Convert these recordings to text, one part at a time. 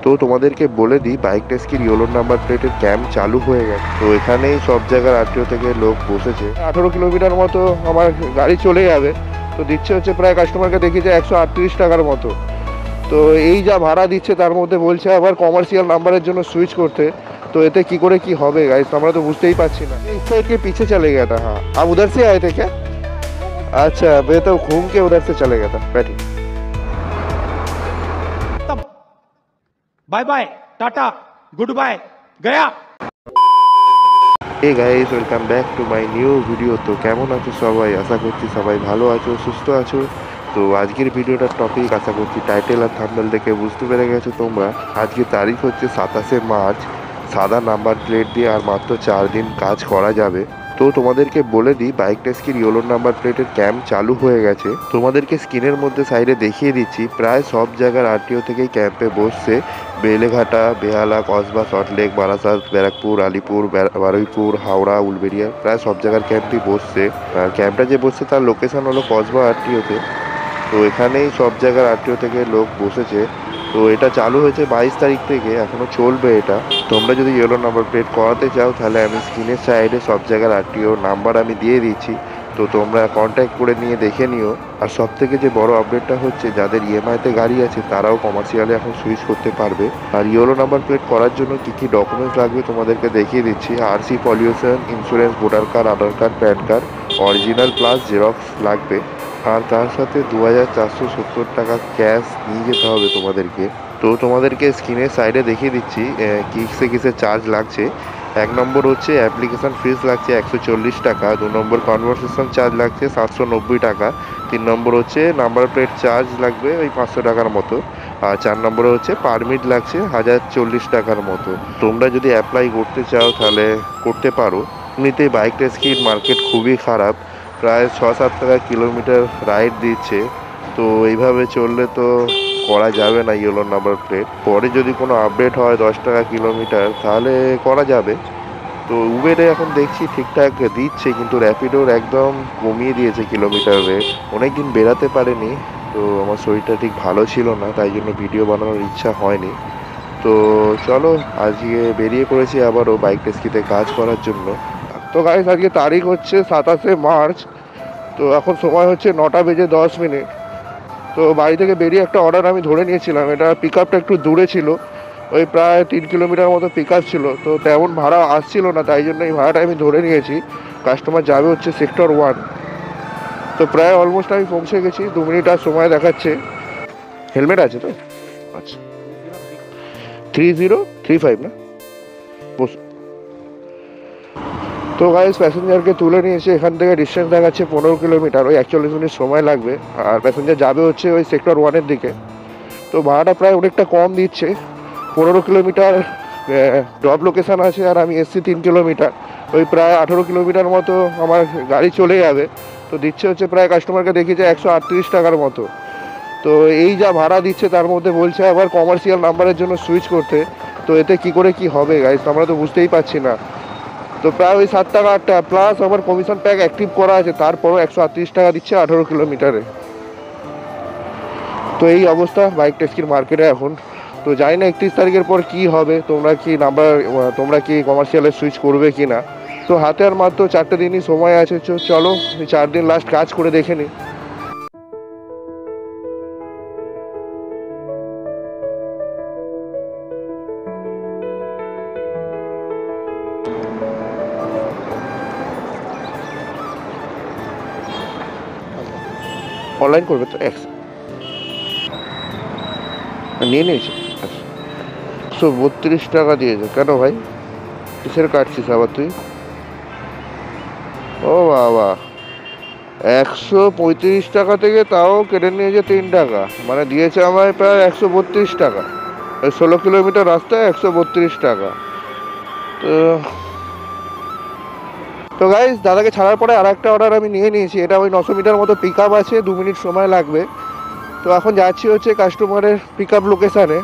তো তোমাদেরকে বলে দিই, বাইক টেস্কির ইয়েলো নাম্বার প্লেটের ক্যাম্প চালু হয়ে গেছে। তো এখানেই সব জায়গার আরটিও থেকে লোক বসেছে। 18 কিলোমিটার মতো আমার গাড়ি চলে যাবে। তো দিচ্ছে হচ্ছে প্রায় কাস্টমারকে দেখিয়েছে 138 টাকার মতো। তো এই যা ভাড়া দিচ্ছে তার মধ্যে বলছে আবার কমার্শিয়াল নাম্বারের জন্য সুইচ করতে। तो এতে কি করে কি হবে गाइस, আমরা তো বুঝতেই পারছি না। इस साइड के पीछे चले गया था। हाँ, आप उधर से आए थे क्या? अच्छा, मैं तो घूम के उधर से चले गया था। बैठिए। तब bye bye tata goodbye गया। Hey guys, welcome back to my new video. তো কেমন আছো সবাই? আশা করছি সবাই ভালো আছো, সুস্থ আছো। তো আজকের ভিডিওটার টপিক আশা করছি টাইটেল আর থাম্বনেল দেখে বুঝতে পেরে গেছো তোমরা। আজকে তারিখ হচ্ছে 27শে মার্চ। সাদা নাম্বার প্লেট দিয়ে আর মাত্র 4 দিন কাজ করা যাবে। তো তোমাদেরকে বলে দিই, বাইক টেস্কির ইয়েলো নাম্বার প্লেটের ক্যাম্প চালু হয়ে গেছে। তোমাদেরকে স্ক্রিনের মধ্যে সাইডে দেখিয়ে দিচ্ছি, প্রায় সব জায়গার আরটিও থেকেই ক্যাম্পে বসছে। বেলেঘাটা, বেহালা, কসবা, সল্টলেক, বারাসাত, ব্যারাকপুর, আলিপুর, বারুইপুর, হাওড়া, উলবেড়িয়া, প্রায় সব জায়গার ক্যাম্পই বসছে। আর ক্যাম্পটা যে বসছে তার লোকেশন হলো কসবা আরটিওতে। তো এখানেই সব জায়গার আরটিও থেকে লোক বসেছে। তো এটা চালু হয়েছে 22 তারিখ থেকে, এখনও চলবে এটা। তোমরা যদি ইয়েলো নাম্বার প্লেট করাতে চাও তাহলে আমি স্ক্রিনের সাইডে সব জায়গার আরটিও নাম্বার আমি দিয়ে দিচ্ছি। তো তোমরা কন্ট্যাক্ট করে নিয়ে দেখে নিও। আর সব থেকে যে বড় আপডেটটা হচ্ছে, যাদের ইএমআইতে গাড়ি আছে তারাও কমার্শিয়ালে এখন সুইচ করতে পারবে। আর ইয়েলো নাম্বার প্লেট করার জন্য কী কী ডকুমেন্টস লাগবে তোমাদেরকে দেখিয়ে দিচ্ছি। RC, pollution, insurance, voter card, Aadhaar card, PAN card, original plus xerox লাগবে। আর তার সাথে 2470 টাকা ক্যাশ নিয়ে যেতে হবে তোমাদেরকে। তো তোমাদেরকে স্ক্রিনের সাইডে দেখিয়ে দিচ্ছি কিসে চার্জ লাগছে। 1 নম্বর হচ্ছে অ্যাপ্লিকেশান ফিস লাগছে 140 টাকা। 2 নম্বর কনভারসেশন চার্জ লাগছে 790 টাকা। 3 নম্বর হচ্ছে নাম্বার প্লেট চার্জ লাগবে ওই 500 টাকার মতো। আর 4 নম্বরে হচ্ছে পারমিট লাগছে 1040 টাকার মতো। তোমরা যদি অ্যাপ্লাই করতে চাও তাহলে করতে পারো। এমনিতেই বাইক টেস্কির মার্কেট খুবই খারাপ, প্রায় 6-7 টাকা কিলোমিটার রাইড দিচ্ছে। তো এইভাবে চললে তো করা যাবে না ইয়েলো নাম্বার প্লেট। পরে যদি কোনো আপডেট হয় 10 টাকা কিলোমিটার তাহলে করা যাবে। তো উবেরে এখন দেখছি ঠিকঠাক দিচ্ছে, কিন্তু র্যাপিডোর একদম কমিয়ে দিয়েছে কিলোমিটার রেট। অনেক দিন বেরাতে পারেনি, তো আমার শরীরটা ঠিক ভালো ছিল না, তাই জন্য ভিডিও বানানোর ইচ্ছা হয়নি। তো চলো, আজকে বেরিয়ে পড়েছি আবারও বাইক টেস্কিতে কাজ করার জন্য। তো গাইস, আজকে তারিখ হচ্ছে 27শে মার্চ। তো এখন সময় হচ্ছে 9টা বেজে 10 মিনিট। তো বাড়ি থেকে বেরিয়ে একটা অর্ডার আমি ধরে নিয়েছিলাম। এটা পিক আপটা একটু দূরে ছিল, ওই প্রায় 3 কিলোমিটার মতো পিক আপ ছিল। তো তেমন ভাড়া আসছিল না, তাই জন্য এই ভাড়াটা আমি ধরে নিয়েছি। কাস্টমার যাবে হচ্ছে সেক্টর 1। তো প্রায় অলমোস্ট আমি পৌঁছে গেছি, 2 মিনিট আর সময় দেখাচ্ছে। হেলমেট আছে তো? আচ্ছা, 3035 না? বস। তো গাইস, প্যাসেঞ্জারকে তুলে নিয়েছে। এখান থেকে ডিস্টেন্স দেখাচ্ছে 15 কিলোমিটার, ওই 41 মিনিট সময় লাগবে। আর প্যাসেঞ্জার যাবে হচ্ছে ওই সেক্টর 1-এর দিকে। তো ভাড়াটা প্রায় অনেকটা কম দিচ্ছে। 15 কিলোমিটার ড্রপ লোকেশান আছে, আর আমি এসছি 3 কিলোমিটার। ওই প্রায় 18 কিলোমিটার মতো আমার গাড়ি চলে যাবে। তো দিচ্ছে হচ্ছে প্রায় কাস্টমারকে দেখিয়েছে 138 টাকার মতো। তো এই যা ভাড়া দিচ্ছে তার মধ্যে বলছে আবার কমার্শিয়াল নাম্বারের জন্য সুইচ করতে। তো এতে কি করে কি হবে গাইস, আমরা তো বুঝতেই পারছি না। তো প্রায় ওই 7 টাকা 8 টাকা প্লাস আমার কমিশন প্যাক অ্যাক্টিভ করা আছে, তারপরও 138 টাকা দিচ্ছে 18 কিলোমিটারে। তো এই অবস্থা বাইক টেস্কির মার্কেটে এখন। তো জানি না 31 তারিখের পর কি হবে, তোমরা কি কমার্শিয়ালে সুইচ করবে কি না। তো হাতে আর মাত্র 4টে দিনই সময় আছে। চলো, এই 4 দিন লাস্ট কাজ করে দেখে নিই। অনলাইন করবে তো? নিয়ে নিয়েছি। আচ্ছা, 132 টাকা দিয়েছে কেন ভাই? কিসের কাটছিস আবার তুই? ও বাবা, 135 টাকা থেকে তাও কেটে নিয়েছে 3 টাকা, মানে দিয়েছে আমায় প্রায় 132 টাকা। ওই 16 কিলোমিটার রাস্তায় 132 টাকা। তো তো গাইস, দাদাকে ছাড়ার পরে আর একটা অর্ডার আমি নিয়ে নিয়েছি। এটা ওই 900 মিটার মতো পিক আপ আছে, 2 মিনিট সময় লাগবে। তো এখন যাচ্ছি হচ্ছে কাস্টমারের পিক আপ লোকেশানে।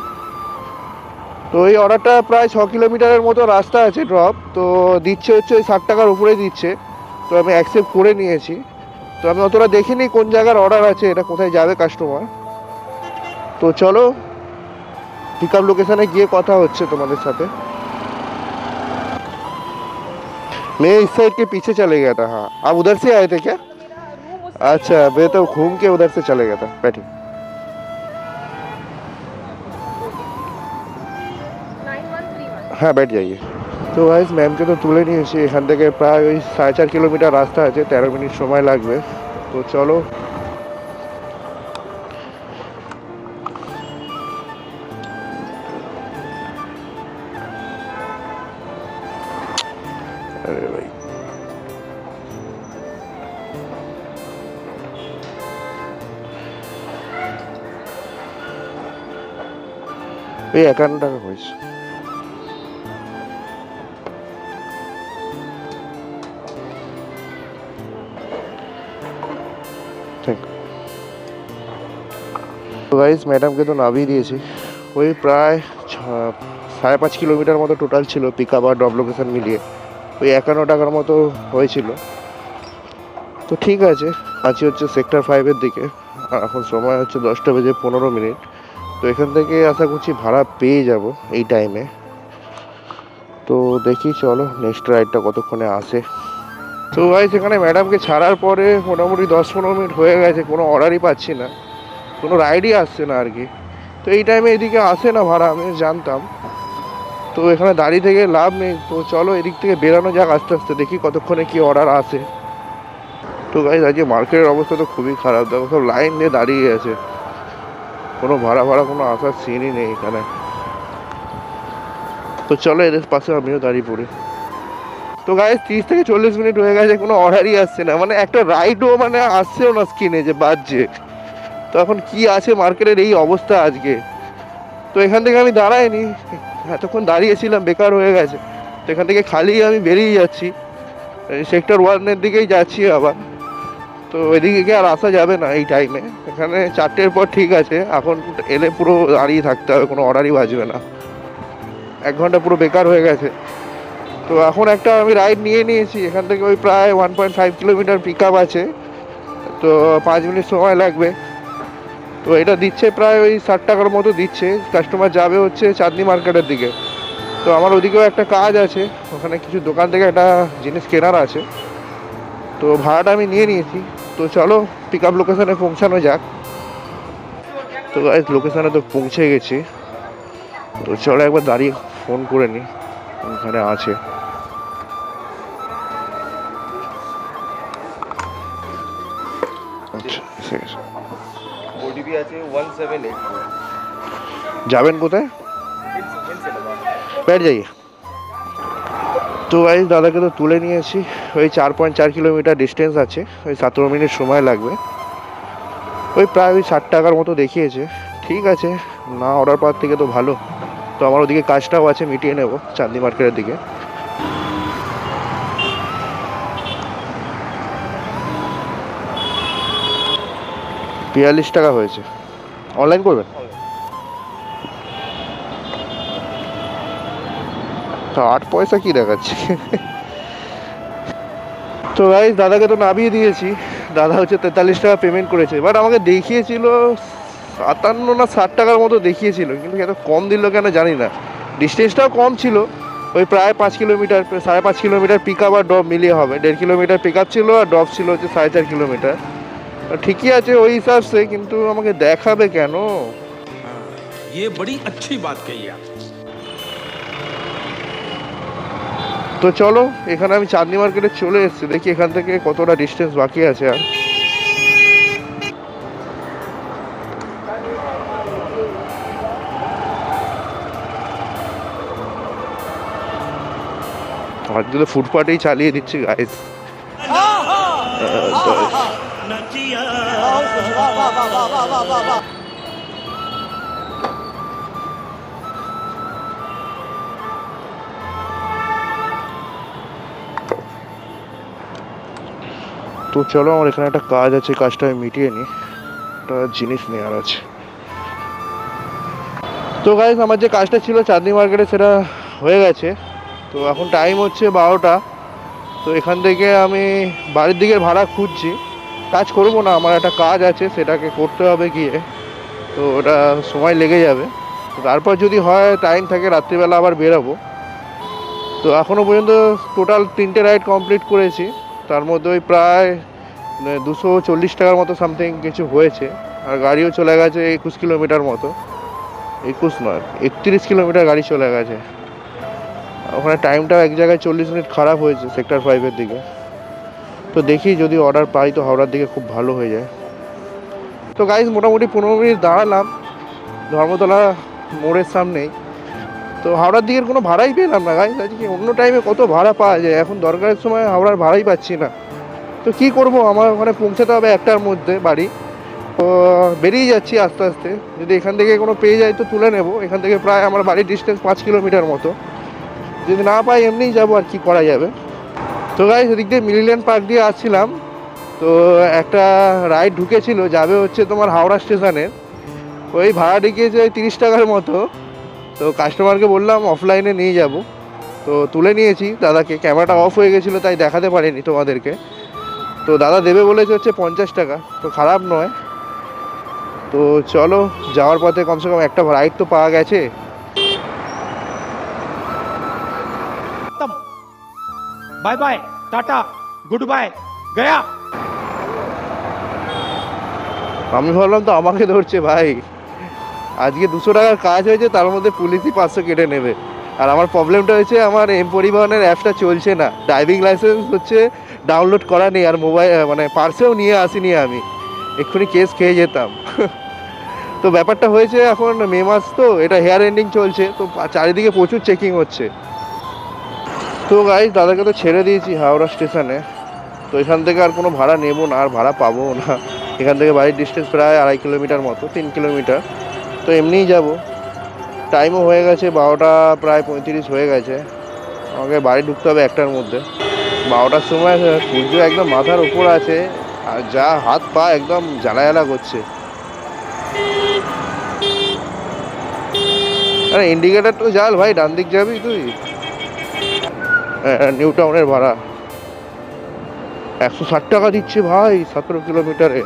তো এই অর্ডারটা প্রায় 6 কিলোমিটারের মতো রাস্তা আছে ড্রপ। তো দিচ্ছে হচ্ছে ওই 60 টাকার উপরে দিচ্ছে। তো আমি অ্যাকসেপ্ট করে নিয়েছি। তো আমি অতটা দেখিনি কোন জায়গার অর্ডার আছে, এটা কোথায় যাবে কাস্টমার। তো চলো, पिकअप लोकेशने गए कथा होच्छे तुम्हारे साथे। मैं इस साइड के पीछे चले गया था। हाँ, आप उधर से आए थे क्या? अच्छा, मैं तो घूम के उधर से चले गया था। बैठिए। 9131 हाँ, बैठ जाइए। तो गाइस मैमকে তো তুলে নিয়েছি, এখান থেকে প্রায় ওই 4.5 কিলোমিটার রাস্তা আছে, 13 মিনিট সময় লাগবে। তো চলো। अरे भाई এই 51 টাকা হয়েছে। তো গাইস ম্যাডামকে তো নামিয়ে দিয়েছি। ওই প্রায় 5.5 কিলোমিটার মতো টোটাল ছিল পিকআপ আর ড্রপ লোকেশন মিলিয়ে। ওই 51 টাকার মতো হয়েছিল। তো ঠিক আছে, আছি হচ্ছে সেক্টর 5-এর দিকে। আর এখন সময় হচ্ছে 10টা বেজে 15 মিনিট। তো এখান থেকে আশা করছি ভাড়া পেয়ে যাব এই টাইমে। তো দেখি চলো নেক্সট রাইডটা কতক্ষণে আসে। তো গাইস এখানে ম্যাডামকে ছাড়ার পরে মোটামুটি 10-15 মিনিট হয়ে গেছে, কোনো অর্ডারই পাচ্ছি না, কোনো রাইডই আসছে না আর কি। তো এই টাইমে এদিকে আসে না ভাড়া, আমি জানতাম। তো এখানে দাঁড়িয়ে থেকে লাভ নেই। তো চলো এদিক থেকে বেরানো যাক আস্তে আস্তে, দেখি কতক্ষণে কি অর্ডার আসে। তো গাইস আজকে মার্কেটের অবস্থা তো খুবই খারাপ, দেখো সব লাইন দিয়ে দাঁড়িয়ে আছে, কোনো ভাড়া কোনো আসার সিনই নেই এখানে। তো চলো এদের পাশে আমিও দাঁড়িয়ে পড়ি। তো গাইস 30 থেকে 40 মিনিট হয়ে গেছে, কোনো অর্ডারই আসছে না, মানে একটা রাইডও মানে আসছেও না স্ক্রিনে যে বাজছে। তো এখন কি আছে মার্কেটের এই অবস্থা আজকে। তো এখান থেকে আমি দাঁড়াইনি, এতক্ষণ দাঁড়িয়েছিলাম বেকার হয়ে গেছে। তো এখান থেকে খালি আমি বেরিয়ে যাচ্ছি, সেক্টর 1-এর দিকেই যাচ্ছি আবার। তো এদিকে আর আসা যাবে না এই টাইমে। এখানে 4টের পর ঠিক আছে, এখন এলে পুরো দাঁড়িয়ে থাকতে হবে, কোনো অর্ডারই বাজবে না। 1 ঘন্টা পুরো বেকার হয়ে গেছে। তো এখন একটা আমি রাইড নিয়ে নিয়েছি, এখান থেকে ওই প্রায় 1.5 কিলোমিটার পিকআপ আছে। তো 5 মিনিট সময় লাগবে। তো এটা দিচ্ছে প্রায় ওই 60 টাকার মতো দিচ্ছে। কাস্টমার যাবে হচ্ছে চাঁদনি মার্কেটের দিকে। তো আমার ওদিকেও একটা কাজ আছে, ওখানে কিছু দোকান থেকে একটা জিনিস কেনার আছে। তো ভাড়াটা আমি নিয়ে নিয়েছি। তো চলো পিকআপ লোকেশনে পৌঁছানো যাক। তো গাইস লোকেশনে তো পৌঁছে গেছি। তো চলো একবার দাঁড়িয়ে ফোন করে নিই ওখানে আছে। আচ্ছা ঠিক আছে। ওটিপি আছে 1784 যাবেন কোথায়? बैठ जाइए। তো গাইস দাদাকে তো তুলে নিয়েছি, ওই 4.4 কিলোমিটার ডিস্টেন্স আছে, ওই 17 মিনিট সময় লাগবে। ওই প্রায় ওই 60 টাকার মতো দেখিয়েছে। ঠিক আছে, না অর্ডার পাওয়ার থেকে তো ভালো। তো আমার ওদিকে কাজটাও আছে, মিটিয়ে নেব চাঁদনি মার্কেটের দিকে। বিয়াল্লিশ টাকা হয়েছে। অনলাইন করবেন? তো 8 পয়সা কি দেখাচ্ছে। তো গাইস দাদাকে তো নামিয়ে দিয়েছি। দাদা হচ্ছে 43 টাকা পেমেন্ট করেছে, বাট আমাকে দেখিয়েছিল 57 না 60 টাকার মতো দেখিয়েছিল, কিন্তু এত কম দিল কেন জানি না। ডিস্টেন্সটাও কম ছিল, ওই প্রায় 5 কিলোমিটার 5.5 কিলোমিটার পিকআপ আর ড্রপ মিলিয়ে হবে। 1.5 কিলোমিটার পিকআপ ছিল আর ড্রপ ছিল হচ্ছে 4.5 কিলোমিটার। ঠিকই আছে ওই হিসাবসে, কিন্তু আমাকে দেখাবে কেন? ये बड़ी अच्छी बात कही आप। তো চলো এখানে আমি চাঁদনি মার্কেটে চলে এসেছি, দেখি এখান থেকে কতটা ডিস্টেন্স বাকি আছে আর। আজকে তো ফুটপাতেই চালিয়ে দিচ্ছি গাইস। তো চলো আমার এখানে একটা কাজ আছে, কাজটা আমি মিটিয়ে নিই, একটা জিনিস নেওয়ার আছে। তো গাইস আমার যে কাজটা ছিল চাঁদনি মার্কেটে সেটা হয়ে গেছে। তো এখন টাইম হচ্ছে 12টা। তো এখান থেকে আমি বাড়ির দিকের ভাড়া খুঁজছি। কাজ করবো না, আমার একটা কাজ আছে সেটাকে করতে হবে গিয়ে, তো ওটা সময় লেগে যাবে। তো তারপর যদি হয় টাইম থাকে রাত্রিবেলা আবার বেরোবো। তো এখনও পর্যন্ত টোটাল 3টে রাইড কমপ্লিট করেছি, তার মধ্যে ওই প্রায় 240 টাকার মতো সামথিং কিছু হয়েছে। আর গাড়িও চলে গেছে 21 কিলোমিটার মতো, 21 নয় 31 কিলোমিটার গাড়ি চলে গেছে। ওখানে টাইমটাও এক জায়গায় 40 মিনিট খারাপ হয়েছে সেক্টর 5-এর দিকে। তো দেখি যদি অর্ডার পাই তো হাওড়ার দিকে খুব ভালো হয়ে যায়। তো গাইজ মোটামুটি 15 মিনিট দাঁড়ালাম ধর্মতলা মোড়ের সামনেই। তো হাওড়ার দিকের কোনো ভাড়াই পেলাম না গাইজ আজকে। অন্য টাইমে কত ভাড়া পাওয়া যায়, এখন দরকারের সময় হাওড়ার ভাড়াই পাচ্ছি না। তো কী করব, আমার ওখানে পৌঁছাতে হবে 1টার মধ্যে বাড়ি। তো বেরিয়ে যাচ্ছি আস্তে আস্তে, যদি এখান থেকে কোনো পেয়ে যাই তো তুলে নেব। এখান থেকে প্রায় আমার বাড়ির ডিস্টেন্স 5 কিলোমিটার মতো, যদি না পাই এমনিই যাবো, আর কি করা যাবে। তো গাইজ এদিক দিয়ে মিলিনিয়াম পার্ক দিয়ে আসছিলাম, তো একটা রাইড ঢুকেছিল যাবে হচ্ছে তোমার হাওড়া স্টেশনের। ওই ভাড়া দেখিয়েছে 30 টাকার মতো। তো কাস্টমারকে বললাম অফলাইনে নিয়ে যাব, তো তুলে নিয়েছি দাদাকে। ক্যামেরাটা অফ হয়ে গেছিলো তাই দেখাতে পারিনি তোমাদেরকে। তো দাদা দেবে বলেছে হচ্ছে 50 টাকা, তো খারাপ নয়। তো চলো যাওয়ার পথে কমসে কম একটা রাইড তো পাওয়া গেছে। Bye bye tata goodbye गया। আমি ভাবলাম তো আমাকে ধরছে ভাই, আজকে 200 টাকার কাজ হয়েছে, তার মধ্যে পুলিশই 500 কেটে নেবে। আর আমার প্রবলেমটা হয়েছে আমার এম পরিবহনের অ্যাপটা চলছে না, ড্রাইভিং লাইসেন্স হচ্ছে ডাউনলোড করা নেই, আর মোবাইল মানে পার্সেও নিয়ে আসিনি আমি, এক্ষুনি কেস খেয়ে যেতাম। তো ব্যাপারটা হয়েছে এখন মে মাস, তো এটা হেয়ার এন্ডিং চলছে, তো চারিদিকে প্রচুর চেকিং হচ্ছে। তো গাইজ দাদাকে তো ছেড়ে দিয়েছি হাওড়া স্টেশনে। তো এখান থেকে আর কোনো ভাড়া নেবো না, আর ভাড়া পাবো না। এখান থেকে বাড়ির ডিস্টেন্স প্রায় 2.5 কিলোমিটার মতো, 3 কিলোমিটার। তো এমনিই যাব, টাইমও হয়ে গেছে 12টা প্রায় 35 হয়ে গেছে। আমাকে বাড়ি ঢুকতে হবে 1টার মধ্যে। 12টার সময় সূর্য একদম মাথার উপর আছে, আর যা হাত পা একদম জ্বালা জ্বালা করছে। আরে ইন্ডিকেটার তো জ্বাল ভাই, ডান দিক যাবি তুই। নিউ টাউনের ভাড়া 160 টাকা দিচ্ছে ভাই 17 কিলোমিটারে,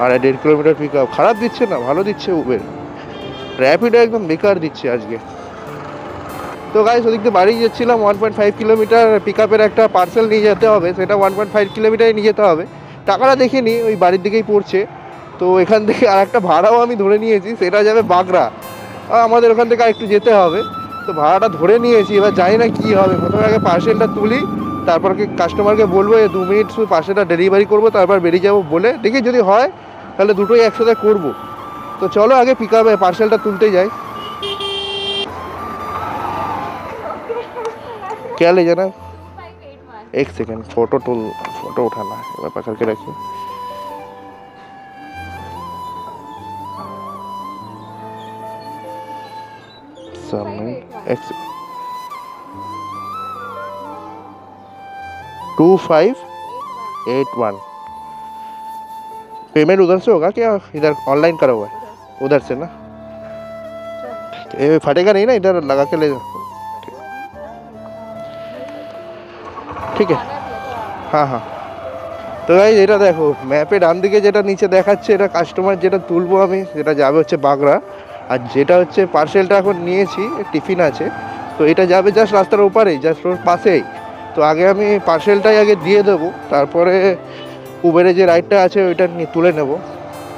আর 1.5 কিলোমিটার পিক আপ। খারাপ দিচ্ছে না, ভালো দিচ্ছে উবের। র্যাপিডো একদম বেকার দিচ্ছে আজকে। তো গাইস ওদিক দিয়ে বাড়ি যাচ্ছিলাম, 1.5 কিলোমিটার পিক আপের একটা পার্সেল নিয়ে যেতে হবে, সেটা 1.5 কিলোমিটারে নিয়ে যেতে হবে। টাকাটা দেখিনি, ওই বাড়ির দিকেই পড়ছে। তো এখান থেকে আর একটা ভাড়াও আমি ধরে নিয়েছি, সেটা যাবে বাগড়া। আমাদের ওখান থেকে আর একটু যেতে হবে, তো ভাড়াটা ধরে নিয়েছি। এবার জানি না কী হবে, প্রথমে আগে পার্সেলটা তুলি, তারপর কি কাস্টমারকে বলবো 2 মিনিট শুধু পার্সেলটা ডেলিভারি করবো, তারপর বেরিয়ে যাবো বলে। দেখি যদি হয় তাহলে দুটোই একসাথে করবো। তো চলো আগে পিক আপে পার্সেলটা তুলতে যাই। क्या ले जाना? 581 एक सेकंड, फोटो उठाना है, मैं पकड़ के रखिए। सबमिट 2581। पेमेंट उधर से होगा क्या, इधर ऑनलाइन करा हुआ है? उधर से ना, ये फटेगा नहीं ना, इधर लगा के ले जाओ। ঠিক আছে, হ্যাঁ হ্যাঁ। তো গাইজ এটা দেখো ম্যাপে ডান দিকে যেটা নিচে দেখাচ্ছে, এটা কাস্টমার যেটা তুলবো আমি, সেটা যাবে হচ্ছে বাগড়া। আর যেটা হচ্ছে পার্সেলটা এখন নিয়েছি, টিফিন আছে, তো এটা যাবে জাস্ট রাস্তার ওপারেই, জাস্ট ওর পাশেই। তো আগে আমি পার্সেলটাই আগে দিয়ে দেবো, তারপরে উবেরে যে রাইডটা আছে ওইটা নিয়ে তুলে নেব।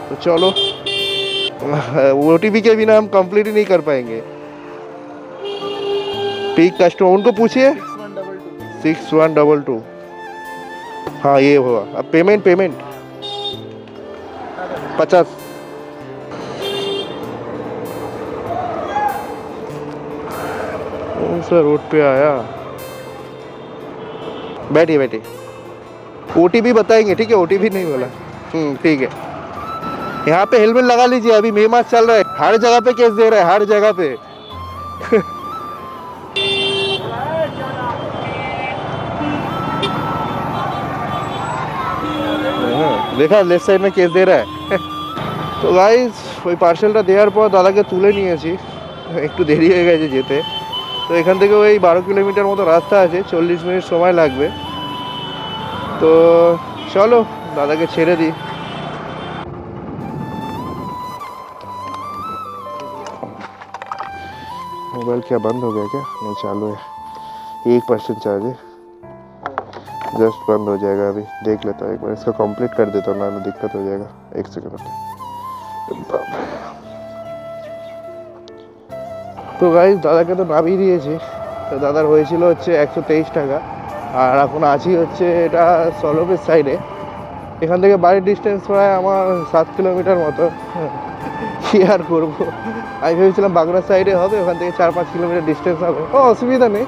তো চলো, OTP के बिना हम कंप्लीट ही नहीं कर पाएंगे। पिक कस्टमर उनको पूछिए 6122। हाँ ये हुआ। अब पेमेंट 50। कौन सा रोड पे आया, बैठिए बैठिए। OTP बताएंगे, ठीक है? OTP नहीं बोला। ठीक है। यहाँ पे हेलमेट लगा लीजिए, अभी मई मास चल रहा है, हर जगह पे केस दे रहा है, हर जगह पे। देखा लेफ्ट साइड में केस दे रहा है। তো গাইজ ওই পার্সেলটা দেওয়ার পর দাদাকে তুলে নিয়েছি, একটু দেরি হয়ে গেছে যেতে। তো এখান থেকে ওই 12 কিলোমিটার মতো রাস্তা আছে, 40 মিনিট সময় লাগবে। তো চলো দাদাকে ছেড়ে দিই। मोबाइल क्या बंद हो गया क्या? नहीं, चालू है, 1% चार्ज है, जस्ट बंद हो जाएगा। अभी देख लेता हूँ एक बार, इसका कंप्लीट कर देता हूँ, ना दिक्कत हो जाएगा। 1 सेकंड। তো গাইস, দাদাকে তো নামিয়ে দিয়েছি। তো দাদার হয়েছিল হচ্ছে 123 টাকা, আর এখন আছি হচ্ছে এটা সলভের সাইডে। এখান থেকে বাড়ির ডিস্টেন্স প্রায় আমার 7 কিলোমিটার মতো। কী আর করবো, আমি ভেবেছিলাম বাগড়ার সাইডে হবে, ওখান থেকে 4-5 কিলোমিটার ডিস্টেন্স হবে। ও অসুবিধা নেই,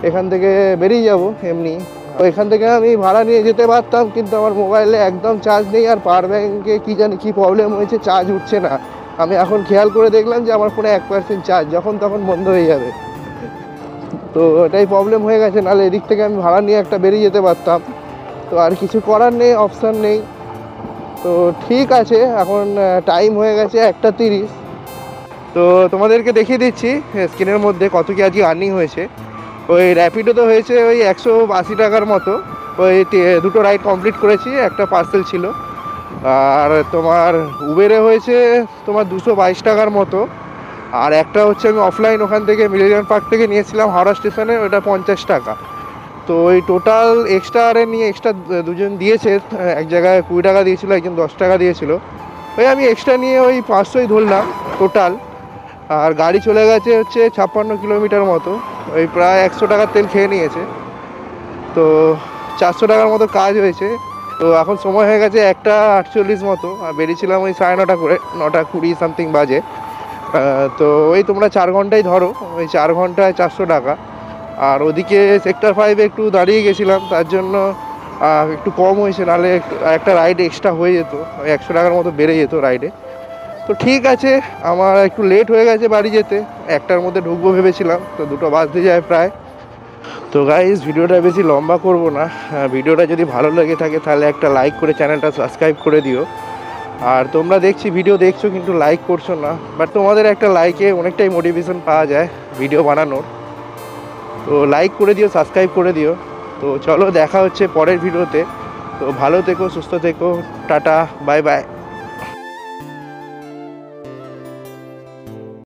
এখান থেকে বেরিয়ে যাব এমনি। তো এখান থেকে আমি ভাড়া নিয়ে যেতে পারতাম, কিন্তু আমার মোবাইলে একদম চার্জ নেই, আর পাওয়ার ব্যাঙ্কে কী জানি কী প্রবলেম হয়েছে, চার্জ উঠছে না। আমি এখন খেয়াল করে দেখলাম যে আমার ফোনে 1% চার্জ, যখন তখন বন্ধ হয়ে যাবে। তো এটাই প্রবলেম হয়ে গেছে, নাহলে এদিক থেকে আমি ভাড়া নিয়ে একটা বেরিয়ে যেতে পারতাম। তো আর কিছু করার নেই, অপশান নেই। তো ঠিক আছে, এখন টাইম হয়ে গেছে 1:30। তো তোমাদেরকে দেখিয়ে দিচ্ছি স্ক্রিনের মধ্যে কত কি আজকে আর্নিং হয়েছে। ওই র্যাপিডো তো হয়েছে ওই 180 টাকার মতো। ওই 2টো রাইড কমপ্লিট করেছি, একটা পার্সেল ছিল। আর তোমার উবেরে হয়েছে তোমার 222 টাকার মতো। আর একটা হচ্ছে আমি অফলাইন ওখান থেকে মিলেনিয়াম পার্ক থেকে নিয়েছিলাম হাওড়া স্টেশনে, ওটা 50 টাকা। তো ওই টোটাল এক্সট্রা আরে নিয়ে এক্সট্রা দুজন দিয়েছে, এক জায়গায় 20 টাকা দিয়েছিল, একজন 10 টাকা দিয়েছিল। ওই আমি এক্সট্রা নিয়ে ওই 500ই ধরলাম টোটাল। আর গাড়ি চলে গেছে হচ্ছে 56 কিলোমিটার মতো, ওই প্রায় 100 টাকার তেল খেয়ে নিয়েছে। তো 400 টাকার মতো কাজ হয়েছে। তো এখন সময় হয়ে গেছে 1:48 মতো, আর বেরিয়েছিলাম ওই 9:30 করে, 9:20 সামথিং বাজে। তো ওই তোমরা 4 ঘন্টাই ধরো, ওই 4 ঘন্টায় 400 টাকা। আর ওদিকে সেক্টর 5 একটু দাঁড়িয়ে গেছিলাম, তার জন্য একটু কম হয়েছে, নাহলে একটা রাইড এক্সট্রা হয়ে যেত, ওই 100 টাকার মতো বেড়ে যেত রাইডে। তো ঠিক আছে, আমার একটু লেট হয়ে গেছে বাড়ি যেতে, 1টার মধ্যে ঢুকবো ভেবেছিলাম, তো 2টো বাজতে যায় প্রায়। তো গাইজ, ভিডিওটা বেশি লম্বা করব না। ভিডিওটা যদি ভালো লেগে থাকে তাহলে একটা লাইক করে চ্যানেলটা সাবস্ক্রাইব করে দিও। আর তোমরা দেখছি ভিডিও দেখছো কিন্তু লাইক করছো না, বাট তোমাদের একটা লাইকে অনেকটাই মোটিভেশন পাওয়া যায় ভিডিও বানানোর। তো লাইক করে দিও, সাবস্ক্রাইব করে দিও। তো চলো, দেখা হচ্ছে পরের ভিডিওতে। তো ভালো থেকো, সুস্থ থেকো, টাটা, বাই বাই।